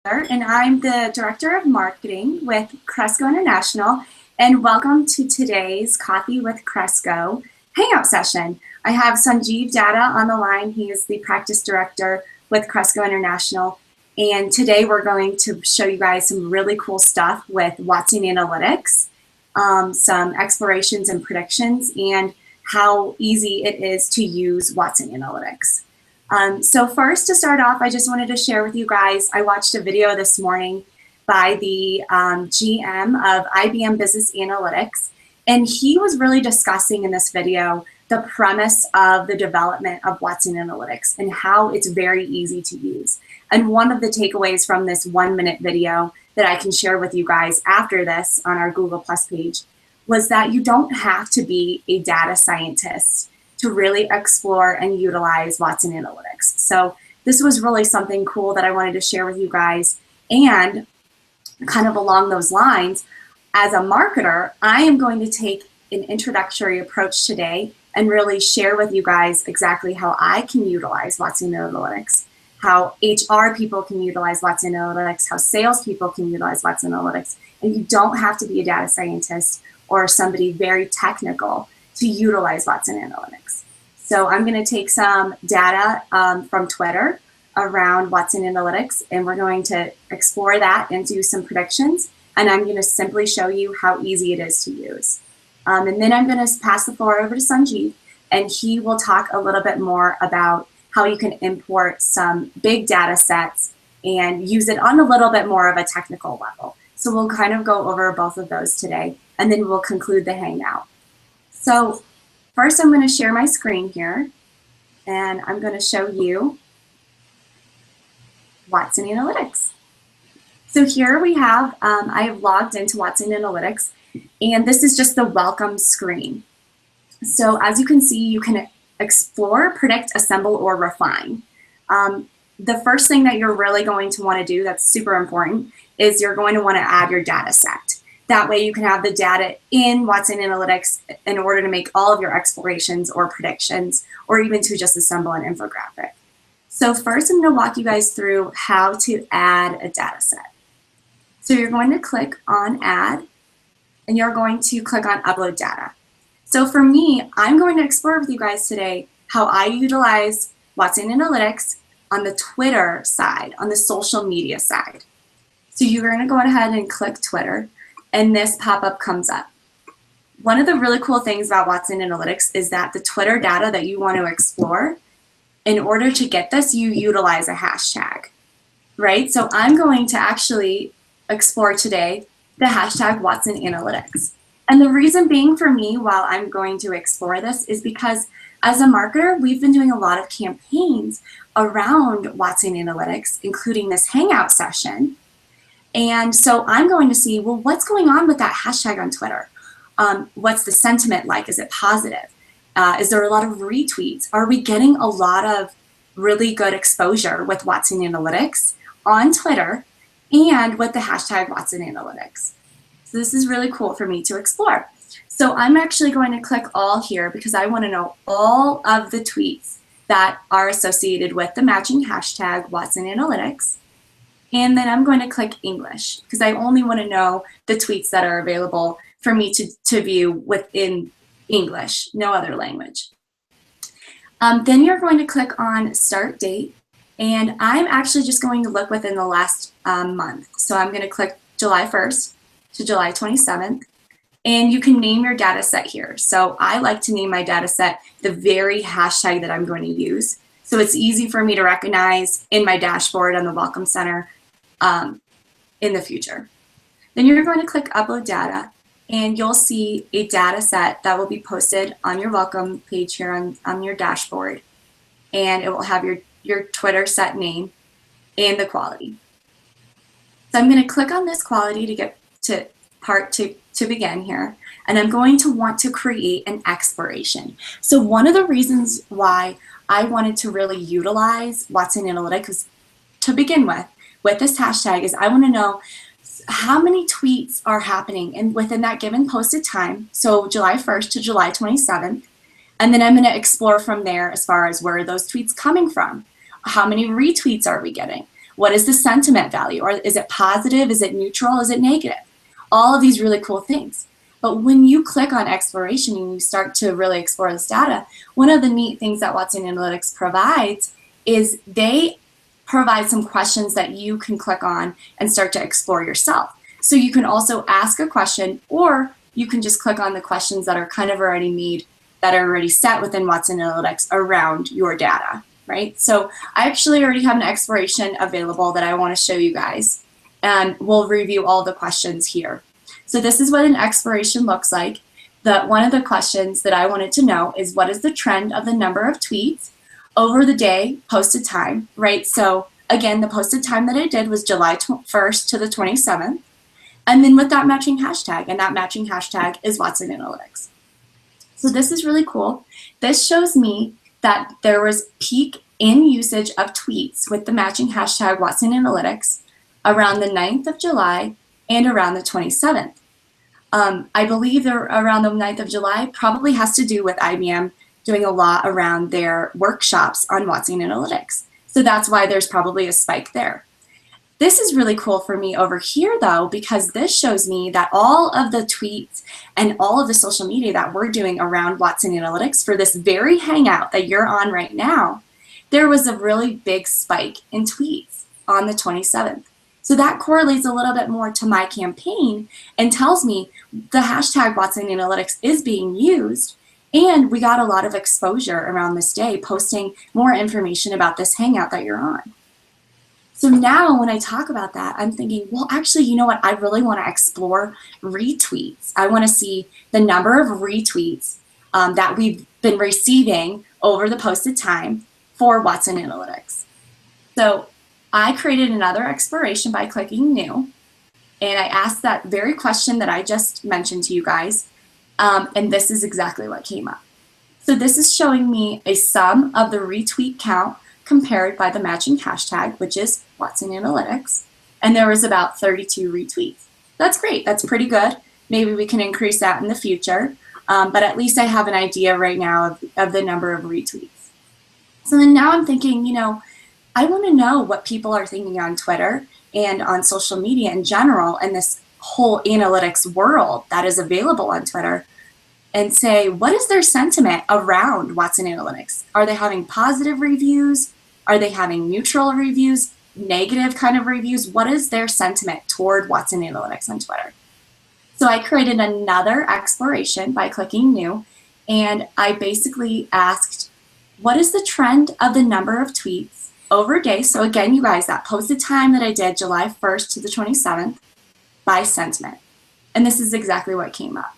And I'm the Director of Marketing with Cresco International, and welcome to today's Coffee with Cresco Hangout session. I have Sanjeev Datta on the line. He is the Practice Director with Cresco International, and today we're going to show you guys some really cool stuff with Watson Analytics, some explorations and predictions, and how easy it is to use Watson Analytics. So first, to start off, I just wanted to share with you guys, I watched a video this morning by the GM of IBM Business Analytics, and he was really discussing in this video the premise of the development of Watson Analytics and how it's very easy to use. And one of the takeaways from this 1-minute video that I can share with you guys after this on our Google Plus page was that you don't have to be a data scientist to really explore and utilize Watson Analytics. So this was really something cool that I wanted to share with you guys. And kind of along those lines, as a marketer, I am going to take an introductory approach today and really share with you guys exactly how I can utilize Watson Analytics, how HR people can utilize Watson Analytics, how salespeople can utilize Watson Analytics. And you don't have to be a data scientist or somebody very technical to utilize Watson Analytics. So I'm going to take some data from Twitter around Watson Analytics, and we're going to explore that and do some predictions. And I'm going to simply show you how easy it is to use. And then I'm going to pass the floor over to Sanjeev, and he will talk a little bit more about how you can import some big data sets and use it on a little bit more of a technical level. So we'll kind of go over both of those today, and then we'll conclude the Hangout. So first I'm going to share my screen here, and I'm going to show you Watson Analytics. So here we have, I have logged into Watson Analytics, and this is just the welcome screen. So as you can see, you can explore, predict, assemble, or refine. The first thing that you're really going to want to do that's super important is you're going to want to add your data set. That way you can have the data in Watson Analytics in order to make all of your explorations or predictions, or even to just assemble an infographic. So first I'm going to walk you guys through how to add a data set. So you're going to click on Add, and you're going to click on Upload Data. So for me, I'm going to explore with you guys today how I utilize Watson Analytics on the Twitter side, on the social media side. So you're going to go ahead and click Twitter, and this pop-up comes up. One of the really cool things about Watson Analytics is that the Twitter data that you want to explore, in order to get this, you utilize a hashtag, right? So I'm going to actually explore today the hashtag Watson Analytics. And the reason being for me, while I'm going to explore this, is because as a marketer, we've been doing a lot of campaigns around Watson Analytics, including this Hangout session. And so I'm going to see, well, what's going on with that hashtag on Twitter? What's the sentiment like? Is it positive? Is there a lot of retweets? Are we getting a lot of really good exposure with Watson Analytics on Twitter and with the hashtag Watson Analytics? So this is really cool for me to explore. So I'm actually going to click all here because I want to know all of the tweets that are associated with the matching hashtag Watson Analytics. And then I'm going to click English because I only want to know the tweets that are available for me to view within English, no other language. Then you're going to click on Start Date, and I'm actually just going to look within the last month. So I'm going to click July 1st to July 27th, and you can name your data set here. So I like to name my data set the very hashtag that I'm going to use. So it's easy for me to recognize in my dashboard on the Welcome Center in the future. Then you're going to click Upload Data, and you'll see a data set that will be posted on your welcome page here on your dashboard, and it will have your Twitter set name and the quality. So I'm going to click on this quality to get to part to begin here, and I'm going to want to create an exploration. So one of the reasons why I wanted to really utilize Watson Analytics to begin with this hashtag is I want to know how many tweets are happening and within that given posted time, so July 1st to July 27th, and then I'm going to explore from there as far as where are those tweets coming from, how many retweets are we getting, What is the sentiment value? Or is it positive? Is it neutral? Is it negative? All of these really cool things. But when you click on exploration and you start to really explore this data, one of the neat things that Watson Analytics provides is they provide some questions that you can click on and start to explore yourself. So you can also ask a question, or you can just click on the questions that are kind of already made, that are already set within Watson Analytics around your data, right? So I actually already have an exploration available that I want to show you guys, and we'll review all the questions here. So this is what an exploration looks like. One of the questions that I wanted to know is, what is the trend of the number of tweets over the day posted time, right? So again, the posted time that I did was July 1st to the 27th. And then with that matching hashtag, and that matching hashtag is Watson Analytics. So this is really cool. This shows me that there was peak in usage of tweets with the matching hashtag Watson Analytics around the 9th of July and around the 27th. I believe around the 9th of July probably has to do with IBM doing a lot around their workshops on Watson Analytics. So that's why there's probably a spike there. This is really cool for me over here though, because this shows me that all of the tweets and all of the social media that we're doing around Watson Analytics for this very hangout that you're on right now, there was a really big spike in tweets on the 27th. So that correlates a little bit more to my campaign and tells me the hashtag Watson Analytics is being used, and we got a lot of exposure around this day posting more information about this hangout that you're on. So now when I talk about that, I'm thinking, well, actually, you know what? I really want to explore retweets. I want to see the number of retweets that we've been receiving over the posted time for Watson Analytics. So I created another exploration by clicking new, and I asked that very question that I just mentioned to you guys, and this is exactly what came up. So this is showing me a sum of the retweet count compared by the matching hashtag, which is Watson Analytics, and there was about 32 retweets. That's great. That's pretty good. Maybe we can increase that in the future, but at least I have an idea right now of the number of retweets. So then now I'm thinking, you know, I want to know what people are thinking on Twitter and on social media in general, and this whole analytics world that is available on Twitter, and say, what is their sentiment around Watson Analytics? Are they having positive reviews? Are they having neutral reviews, negative kind of reviews? What is their sentiment toward Watson Analytics on Twitter? So I created another exploration by clicking new, and I basically asked, what is the trend of the number of tweets over a day? So again, you guys, that posted time that I did, July 1st to the 27th, by sentiment. And this is exactly what came up.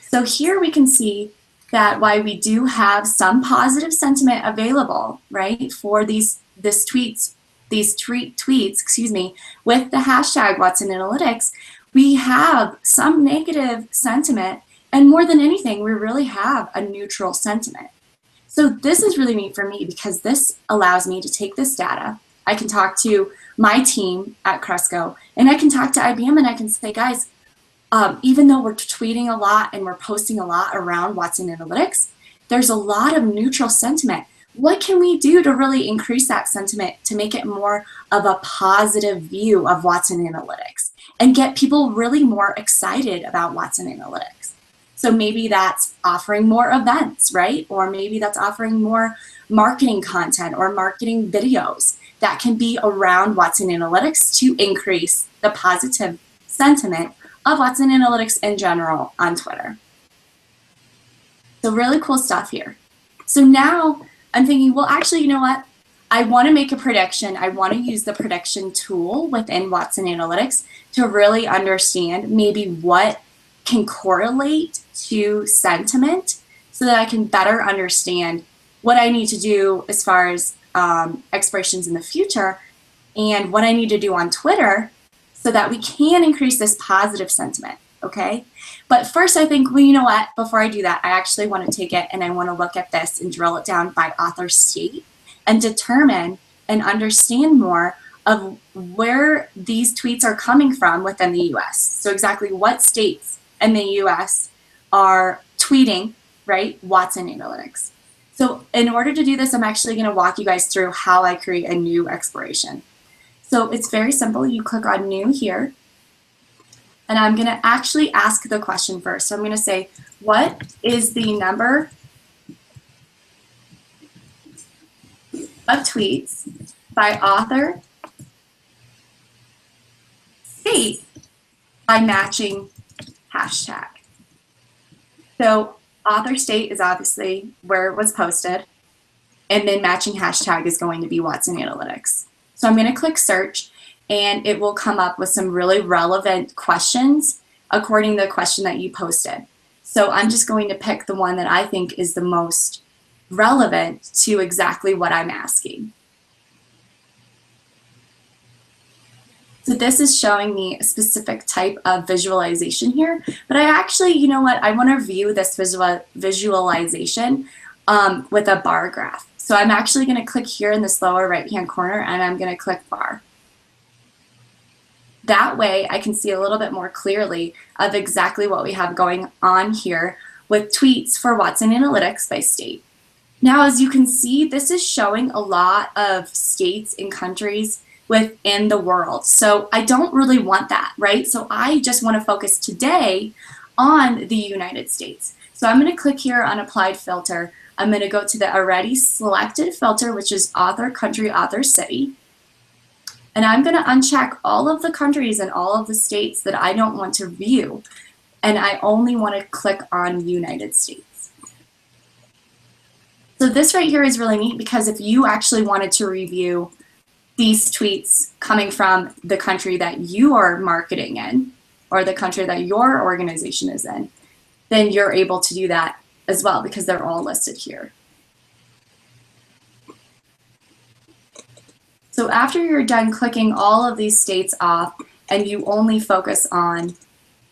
So here we can see that while we do have some positive sentiment available, right, for these tweets, excuse me, with the hashtag Watson Analytics, we have some negative sentiment, and more than anything, we really have a neutral sentiment. So this is really neat for me because this allows me to take this data. I can talk to my team at Cresco, and I can talk to IBM, and I can say, guys, even though we're tweeting a lot and we're posting a lot around Watson Analytics, there's a lot of neutral sentiment. What can we do to really increase that sentiment to make it more of a positive view of Watson Analytics and get people really more excited about Watson Analytics? So maybe that's offering more events, right? Or maybe that's offering more marketing content or marketing videos that can be around Watson Analytics to increase the positive sentiment of Watson Analytics in general on Twitter. So really cool stuff here. So now I'm thinking, well, actually, you know what? I want to make a prediction. I want to use the prediction tool within Watson Analytics to really understand maybe what can correlate to sentiment so that I can better understand what I need to do as far as explorations in the future and what I need to do on Twitter so that we can increase this positive sentiment, okay? But first I think, well, you know what, before I do that, I actually want to take it and I want to look at this and drill it down by author state and determine and understand more of where these tweets are coming from within the US. So exactly what states in the US are tweeting, right, Watson Analytics. So in order to do this, I'm actually going to walk you guys through how I create a new exploration. So it's very simple. You click on New here, and I'm going to actually ask the question first. So I'm going to say, what is the number of tweets by author, state, by matching hashtag? So author state is obviously where it was posted, and then matching hashtag is going to be Watson Analytics. So I'm going to click search, and it will come up with some really relevant questions according to the question that you posted. So I'm just going to pick the one that I think is the most relevant to exactly what I'm asking. So this is showing me a specific type of visualization here, but I actually, you know what, I want to view this visualization with a bar graph. So I'm actually going to click here in this lower right-hand corner, and I'm going to click bar. That way I can see a little bit more clearly of exactly what we have going on here with tweets for Watson Analytics by state. Now, as you can see, this is showing a lot of states and countries within the world. So I don't really want that, right? So I just want to focus today on the United States. So I'm going to click here on Applied Filter. I'm going to go to the already selected filter, which is Author, Country, Author, City. And I'm going to uncheck all of the countries and all of the states that I don't want to view. And I only want to click on United States. So this right here is really neat, because if you actually wanted to review these tweets coming from the country that you are marketing in, or the country that your organization is in, then you're able to do that as well, because they're all listed here. So after you're done clicking all of these states off and you only focus on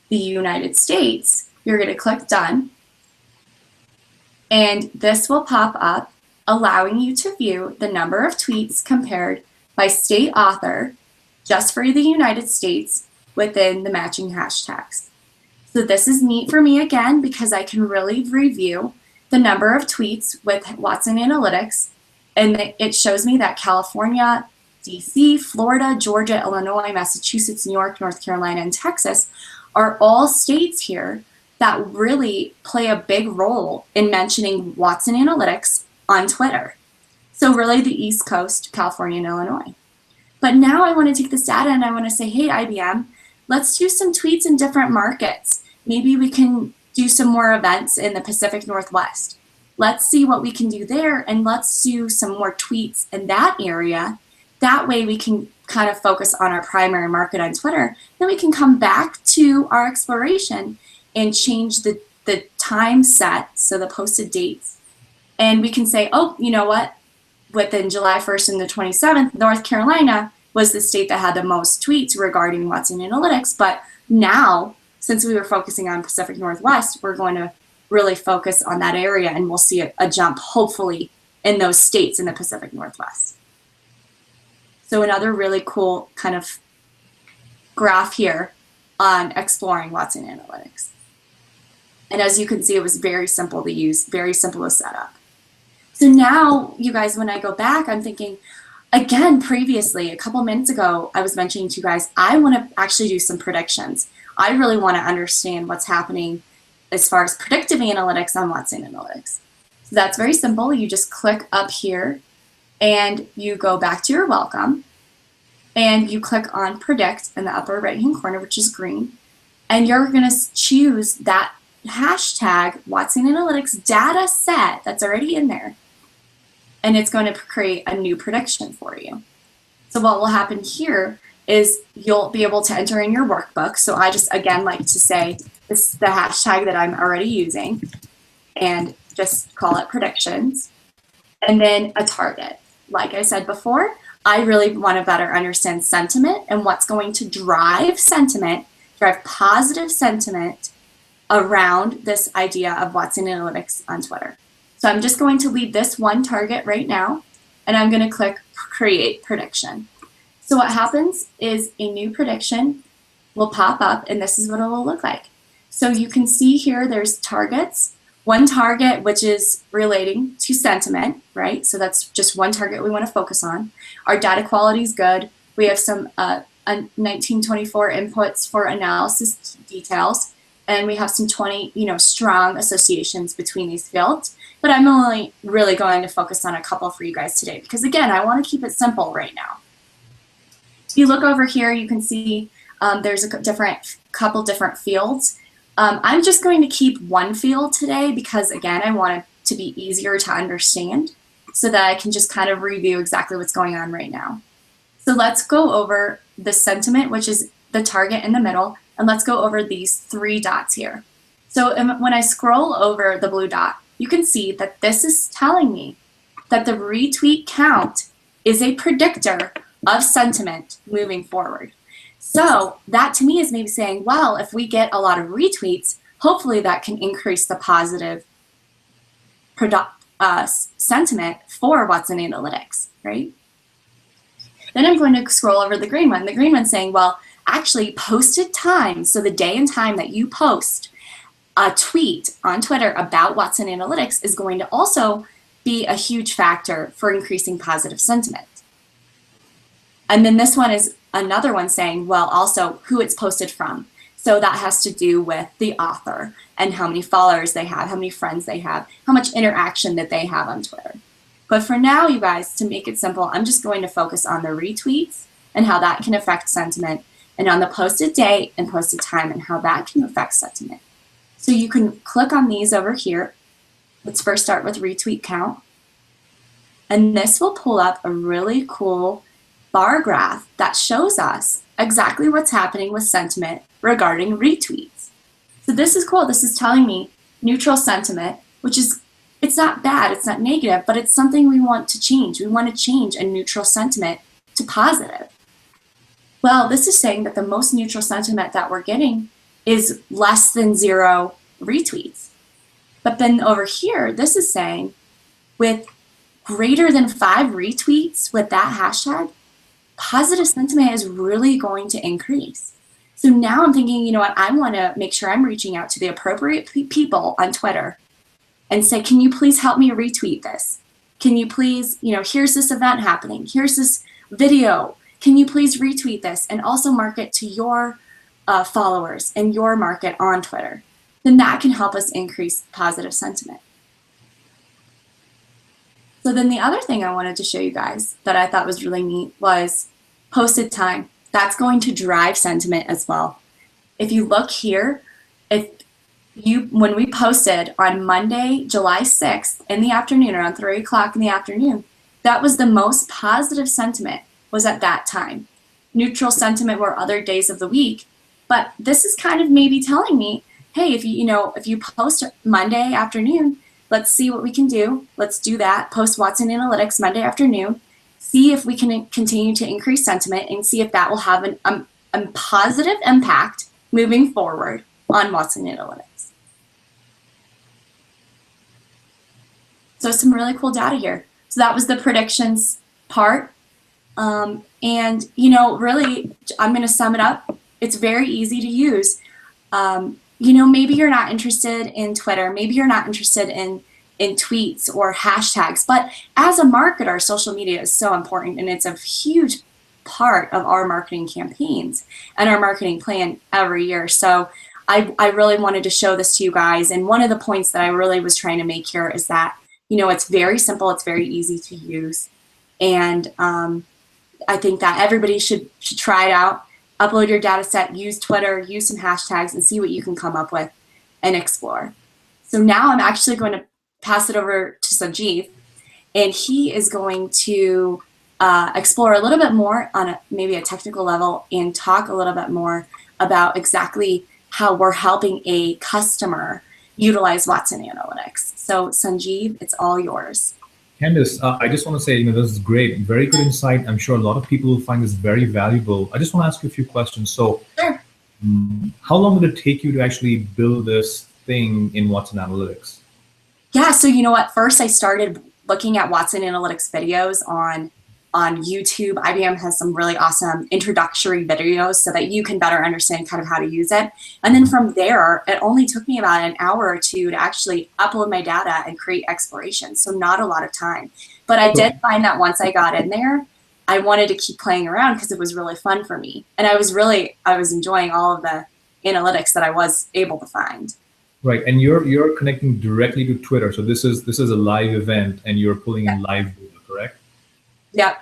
the United States, you're going to click Done. And this will pop up, allowing you to view the number of tweets compared by state author just for the United States within the matching hashtags. So this is neat for me again, because I can really review the number of tweets with Watson Analytics, and it shows me that California, DC, Florida, Georgia, Illinois, Massachusetts, New York, North Carolina, and Texas are all states here that really play a big role in mentioning Watson Analytics on Twitter. So really the East Coast, California, and Illinois. But now I want to take this data and I want to say, hey, IBM, let's do some tweets in different markets. Maybe we can do some more events in the Pacific Northwest. Let's see what we can do there, and let's do some more tweets in that area. That way we can kind of focus on our primary market on Twitter. Then we can come back to our exploration and change the time set, so the posted dates. And we can say, oh, you know what? Within July 1st and the 27th, North Carolina was the state that had the most tweets regarding Watson Analytics. But now, since we were focusing on Pacific Northwest, we're going to really focus on that area, and we'll see a jump, hopefully, in those states in the Pacific Northwest. So another really cool kind of graph here on exploring Watson Analytics. And as you can see, it was very simple to use, very simple to set up. So now, you guys, when I go back, I'm thinking, again, previously, a couple minutes ago, I was mentioning to you guys, I want to actually do some predictions. I really want to understand what's happening as far as predictive analytics on Watson Analytics. So that's very simple. You just click up here and you go back to your welcome and you click on predict in the upper right hand corner, which is green, and you're going to choose that hashtag Watson Analytics data set that's already in there, and it's going to create a new prediction for you. So what will happen here is you'll be able to enter in your workbook. So I just, again, like to say this is the hashtag that I'm already using, and just call it predictions, and then a target. Like I said before, I really want to better understand sentiment and what's going to drive sentiment, drive positive sentiment around this idea of Watson Analytics on Twitter. So I'm just going to leave this one target right now, and I'm going to click create prediction. So what happens is a new prediction will pop up, and this is what it will look like. So you can see here there's targets. One target which is relating to sentiment, right? So that's just one target we want to focus on. Our data quality is good. We have some 1924 inputs for analysis details, and we have some 20, strong associations between these fields. But I'm only really going to focus on a couple for you guys today because, again, I want to keep it simple right now. If you look over here, you can see there's a couple different fields. I'm just going to keep one field today because, again, I want it to be easier to understand so that I can just kind of review exactly what's going on right now. So let's go over the sentiment, which is the target in the middle, and let's go over these 3 dots here. So when I scroll over the blue dot, you can see that this is telling me that the retweet count is a predictor of sentiment moving forward. So that to me is maybe saying, well, if we get a lot of retweets, hopefully that can increase the positive sentiment for Watson Analytics, right? Then I'm going to scroll over the green one. The green one's saying, well, actually posted time, so the day and time that you post a tweet on Twitter about Watson Analytics is going to also be a huge factor for increasing positive sentiment. And then this one is another one saying, well, also who it's posted from. So that has to do with the author and how many followers they have, how many friends they have, how much interaction that they have on Twitter. But for now, you guys, to make it simple, I'm just going to focus on the retweets and how that can affect sentiment, and on the posted date and posted time and how that can affect sentiment. So you can click on these over here. Let's first start with retweet count. And this will pull up a really cool bar graph that shows us exactly what's happening with sentiment regarding retweets. So this is cool. This is telling me neutral sentiment, which is, it's not bad, it's not negative, but it's something we want to change. We want to change a neutral sentiment to positive. Well, this is saying that the most neutral sentiment that we're getting is less than 0 retweets. But then over here, this is saying with greater than 5 retweets with that hashtag, positive sentiment is really going to increase. So now I'm thinking, you know what, I want to make sure I'm reaching out to the appropriate people on Twitter and say, can you please help me retweet this? Can you please, here's this event happening. Here's this video. Can you please retweet this and also mark it to your followers and your market on Twitter? Then that can help us increase positive sentiment. So then the other thing I wanted to show you guys that I thought was really neat was posted time. That's going to drive sentiment as well. If you look here, when we posted on Monday, July 6th in the afternoon, around 3 o'clock in the afternoon, that was the most positive sentiment was at that time. Neutral sentiment were other days of the week, but this is kind of maybe telling me, hey, if you post Monday afternoon, let's see what we can do. Let's do that. Post Watson Analytics Monday afternoon. See if we can continue to increase sentiment and see if that will have a positive impact moving forward on Watson Analytics. So some really cool data here. So that was the predictions part. And, really, I'm going to sum it up. It's very easy to use. Maybe you're not interested in Twitter. Maybe you're not interested in tweets or hashtags. But as a marketer, social media is so important, and it's a huge part of our marketing campaigns and our marketing plan every year. So I really wanted to show this to you guys. And one of the points that I really was trying to make here is that, it's very simple. It's very easy to use. And I think that everybody should try it out. Upload your data set, use Twitter, use some hashtags, and see what you can come up with and explore. So now I'm actually going to pass it over to Sanjeev, and he is going to explore a little bit more on maybe a technical level and talk a little bit more about exactly how we're helping a customer utilize Watson Analytics. So Sanjeev, it's all yours. Candice, I just want to say, this is great. Very good insight. I'm sure a lot of people will find this very valuable. I just want to ask you a few questions. So, sure. How long did it take you to actually build this thing in Watson Analytics? Yeah, so you know what? First, I started looking at Watson Analytics videos on YouTube. IBM has some really awesome introductory videos so that you can better understand kind of how to use it. And then from there, it only took me about an hour or two to actually upload my data and create explorations. So not a lot of time. But I did find that once I got in there, I wanted to keep playing around because it was really fun for me. And I was enjoying all of the analytics that I was able to find. Right, and you're connecting directly to Twitter. So this is a live event, and you're pulling Yeah. in live data, correct? Yep.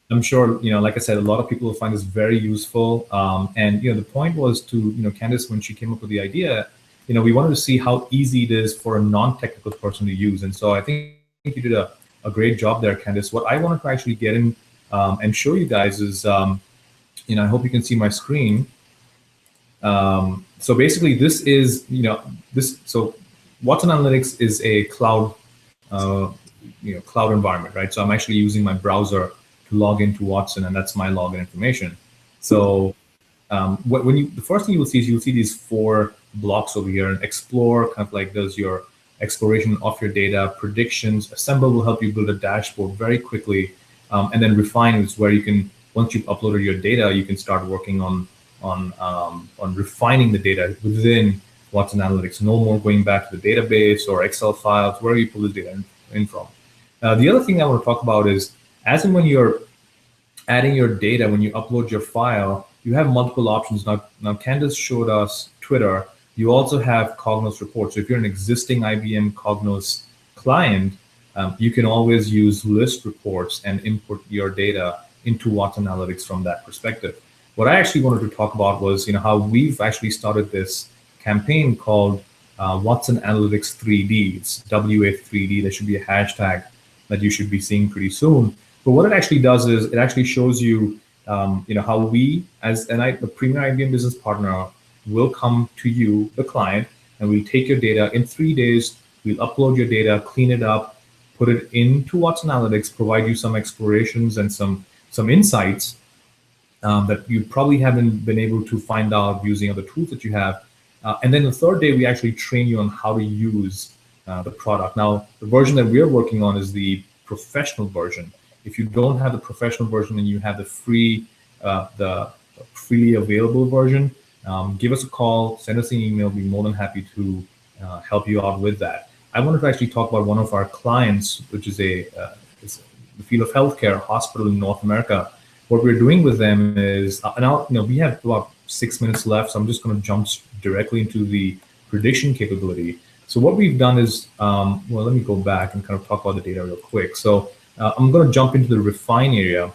I'm sure, like I said, a lot of people will find this very useful. And the point was to, Candice, when she came up with the idea, we wanted to see how easy it is for a non-technical person to use. And so I think you did a great job there, Candice. What I wanted to actually get in and show you guys is, I hope you can see my screen. So basically, this is, so Watson Analytics is a cloud, cloud environment, right? So I'm actually using my browser to log into Watson, and that's my login information. So the first thing you will see is you'll see these 4 blocks over here, and explore kind of like does your exploration of your data, predictions, assemble will help you build a dashboard very quickly, and then refine is where you can, once you've uploaded your data, you can start working on refining the data within Watson Analytics. No more going back to the database or Excel files, wherever you pull the data in from. The other thing I want to talk about is, as and when you're adding your data, when you upload your file, you have multiple options. Now Candice showed us Twitter. You also have Cognos reports. So if you're an existing IBM Cognos client, you can always use list reports and input your data into Watson Analytics from that perspective. What I actually wanted to talk about was, how we've actually started this campaign called Watson Analytics 3D. It's WA3D. There should be a hashtag that you should be seeing pretty soon. But what it actually does is it actually shows you, how we, as the premier IBM business partner, will come to you, the client, and we'll take your data in 3 days. We'll upload your data, clean it up, put it into Watson Analytics, provide you some explorations and some insights that you probably haven't been able to find out using other tools that you have. And then the 3rd day, we actually train you on how to use the product. Now, the version that we're working on is the professional version. If you don't have the professional version and you have the freely available version, give us a call, send us an email. We'll be more than happy to help you out with that. I wanted to actually talk about one of our clients, which is the field of healthcare, hospital in North America. What we're doing with them is, we have about 6 minutes left, so I'm just going to jump directly into the prediction capability. So what we've done is, let me go back and kind of talk about the data real quick. So I'm going to jump into the refine area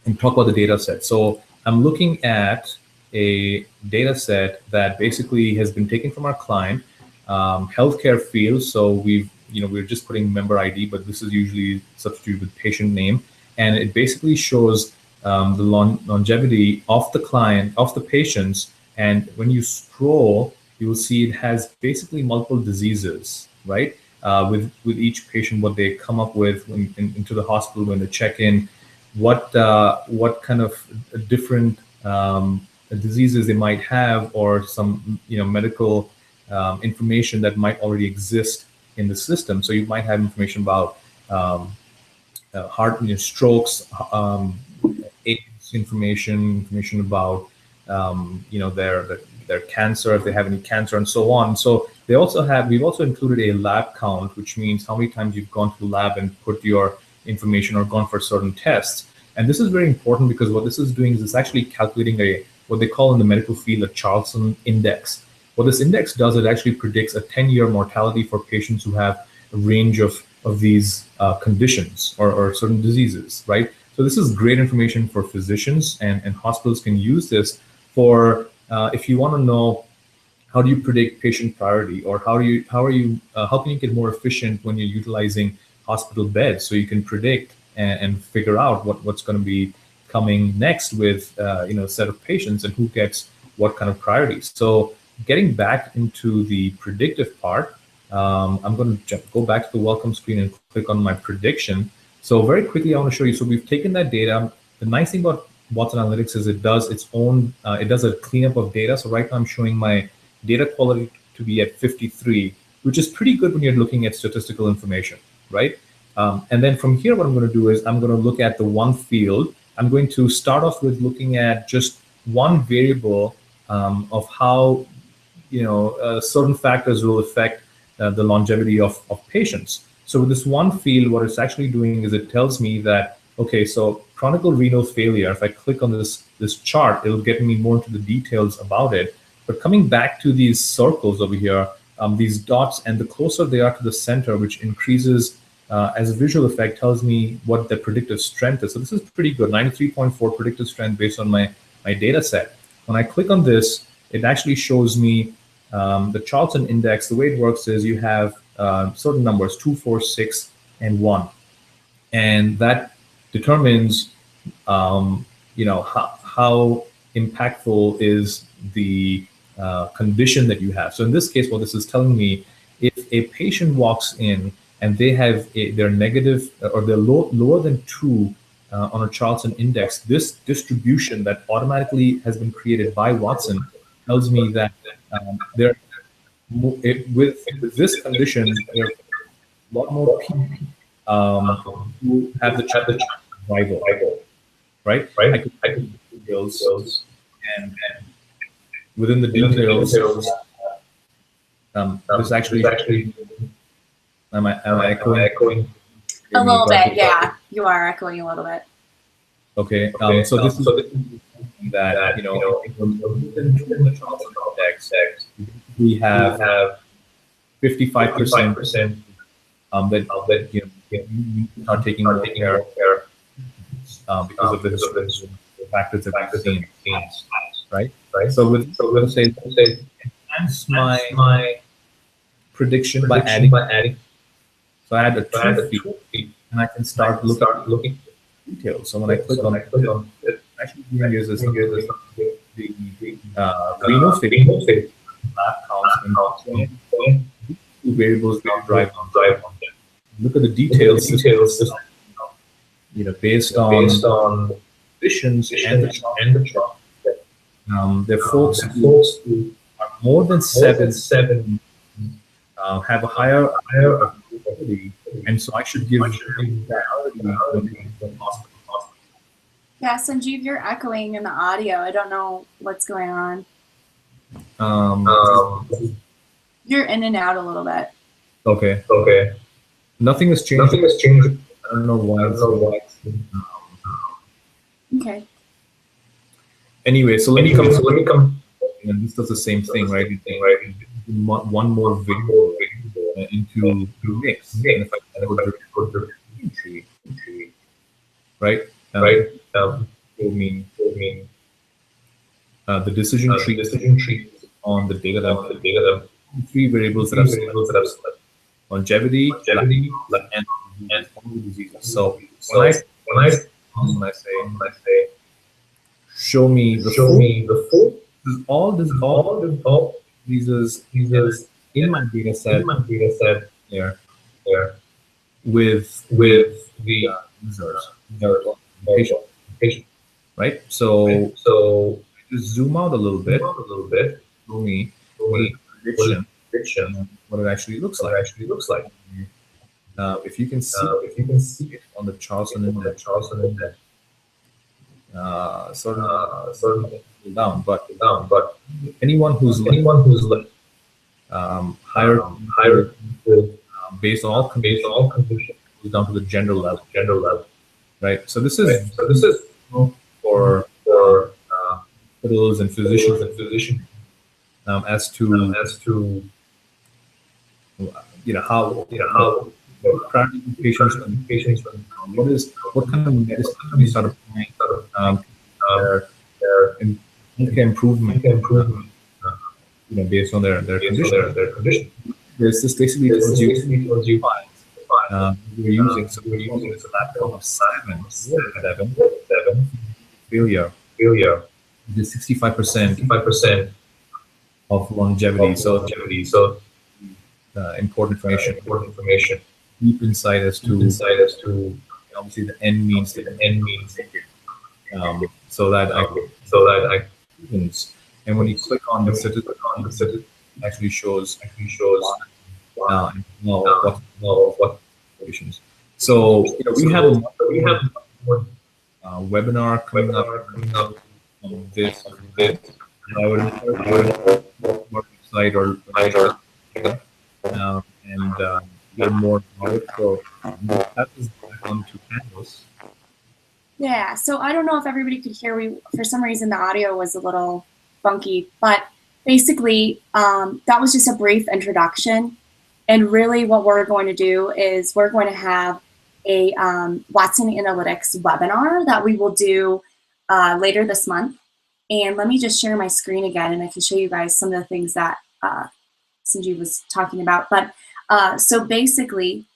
and talk about the data set. So I'm looking at a data set that basically has been taken from our client, healthcare field. So we're just putting member ID, but this is usually substituted with patient name. And it basically shows the longevity of the client, of the patients. And when you scroll, you will see it has basically multiple diseases, right? With each patient, what they come up with into the hospital when they check in, what kind of different diseases they might have, or some medical information that might already exist in the system. So you might have information about heart, strokes, AIDS information about their cancer, if they have any cancer, and so on. So we've also included a lab count, which means how many times you've gone to the lab and put your information or gone for certain tests. And this is very important because what this is doing is it's actually calculating what they call in the medical field a Charlson index. What this index does, it actually predicts a 10-year mortality for patients who have a range of these conditions or certain diseases, right? So this is great information for physicians, and hospitals can use this for if you want to know how do you predict patient priority, or how can you get more efficient when you're utilizing hospital beds, so you can predict and figure out what's going to be coming next with a set of patients and who gets what kind of priorities. So getting back into the predictive part, I'm going to go back to the welcome screen and click on my prediction. So very quickly, I want to show you. So we've taken that data. The nice thing about Watson Analytics is it does its own, it does a cleanup of data. So right now I'm showing my data quality to be at 53, which is pretty good when you're looking at statistical information, right? And then from here, what I'm going to do is I'm going to look at the one field. I'm going to start off with looking at just one variable of how certain factors will affect the longevity of patients. So with this one field, what it's actually doing is it tells me that Okay, so chronic renal failure, if I click on this chart, it'll get me more into the details about it. But coming back to these circles over here, these dots, and the closer they are to the center, which increases as a visual effect, tells me what the predictive strength is. So this is pretty good, 93.4 predictive strength based on my data set. When I click on this, it actually shows me the Charlson index. The way it works is you have certain numbers, 2, 4, 6, and 1. And that determines how impactful is the condition that you have. So in this case, what this is telling me, if a patient walks in and they have they're negative or they're lower than 2 on a Charlson index, this distribution that automatically has been created by Watson tells me that they're with this condition, there are a lot more people who have the chance of survival, right? I could details, and within the details, this actually, am I echoing? A little bit, yeah. You are echoing a little bit. Okay, so this is that, in the Charlson index, we have 55% that you are taking more care because of the factors that we've seen, right? So let's say enhance my prediction by adding. So I add a true feed, and I can start looking at details. So when I click on it, actually here's this the renal failure, lab counts, and two variables now drive on them. Look at the details. Based on conditions and the chart. There are folks who are more than seven have a higher ability, and so I should give priority when hospital. Yeah, Sanjeev, you're echoing in the audio. I don't know what's going on. You're in and out a little bit. Okay. Nothing has changed. I don't know why. Okay. Anyway, so let me come. And this does the same thing, right? One more video into mix. And if I go to tree, right? Will mean the decision tree on the data that 3 variables that I've selected: longevity, and diseases. So when I say show me the full, all diseases in my data set there with the users, patient, right? So just zoom out a little bit, show me prediction, what it actually looks like. If you can see it on the Charlson index, certainly down, but anyone who's higher based on all conditions goes down to the general level, right? So this is for hospitals and physicians as to how priority patients what kind of medicine we start applying in healthcare improvement, based on their condition. This basically tells you we're using this laptop of 7 failure. The 65% of longevity. So important information. Deep insight as to obviously the end means so that I and when you click on the citizen, it actually shows what conditions. So we have a webinar coming up on this. I would website or and learn more about it. So that is back onto Canvas. Yeah, so I don't know if everybody could hear. For some reason, the audio was a little funky, but basically, that was just a brief introduction. And really what we're going to do is we're going to have a Watson Analytics webinar that we will do later this month. And let me just share my screen again, and I can show you guys some of the things that Sanjeev was talking about. But so basically,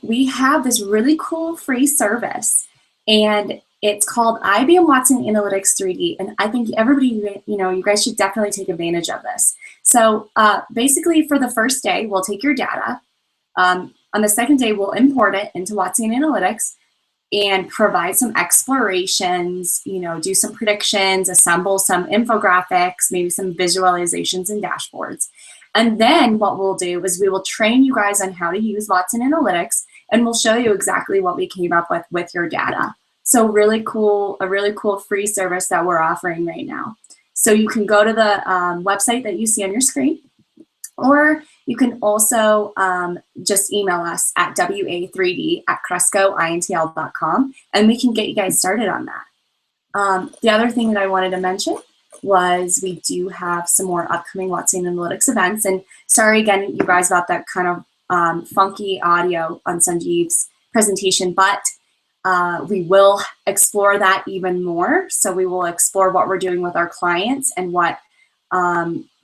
we have this really cool free service, and it's called IBM Watson Analytics 3D. And I think everybody, you guys should definitely take advantage of this. So basically, for the first day, we'll take your data. On the second day, we'll import it into Watson Analytics and provide some explorations, do some predictions, assemble some infographics, maybe some visualizations and dashboards. And then what we'll do is we will train you guys on how to use Watson Analytics, and we'll show you exactly what we came up with your data. So really cool, a really cool free service that we're offering right now. So you can go to the website that you see on your screen, or you can also just email us at wa3d@crescointl.com, and we can get you guys started on that. The other thing that I wanted to mention was we do have some more upcoming Watson Analytics events. And sorry again, you guys, about that kind of funky audio on Sanjeev's presentation, but we will explore that even more. So we will explore what we're doing with our clients and what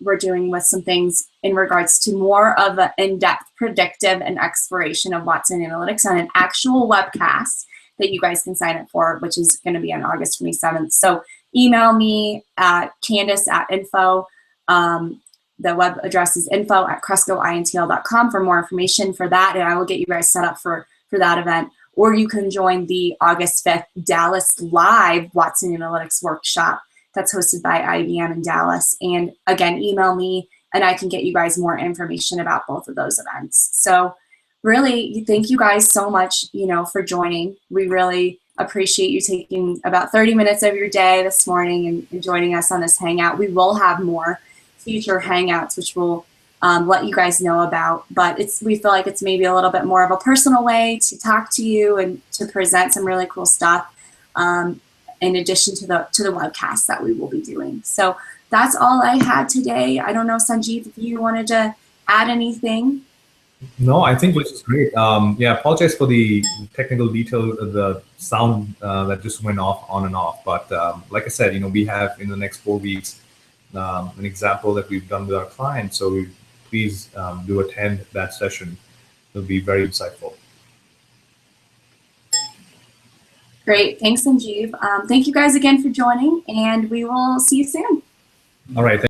we're doing with some things in regards to more of an in-depth predictive and exploration of Watson Analytics on an actual webcast that you guys can sign up for, which is going to be on August 27th. So email me at Candace@info. The web address is info@crescointl.com for more information for that, and I will get you guys set up for that event. Or you can join the August 5th Dallas Live Watson Analytics Workshop that's hosted by IBM in Dallas. And again, email me and I can get you guys more information about both of those events. So really, thank you guys so much, for joining. We really appreciate you taking about 30 minutes of your day this morning and joining us on this Hangout. We will have more future Hangouts, which we'll let you guys know about. But we feel like it's maybe a little bit more of a personal way to talk to you and to present some really cool stuff in addition to the webcast that we will be doing. So that's all I had today. I don't know, Sanjeev, if you wanted to add anything. No, I think this is great. Yeah, apologize for the technical detail of the sound that just went off on and off. But like I said, we have in the next 4 weeks an example that we've done with our clients. So please do attend that session. It'll be very insightful. Great. Thanks, Sanjeev. Thank you guys again for joining, and we will see you soon. All right.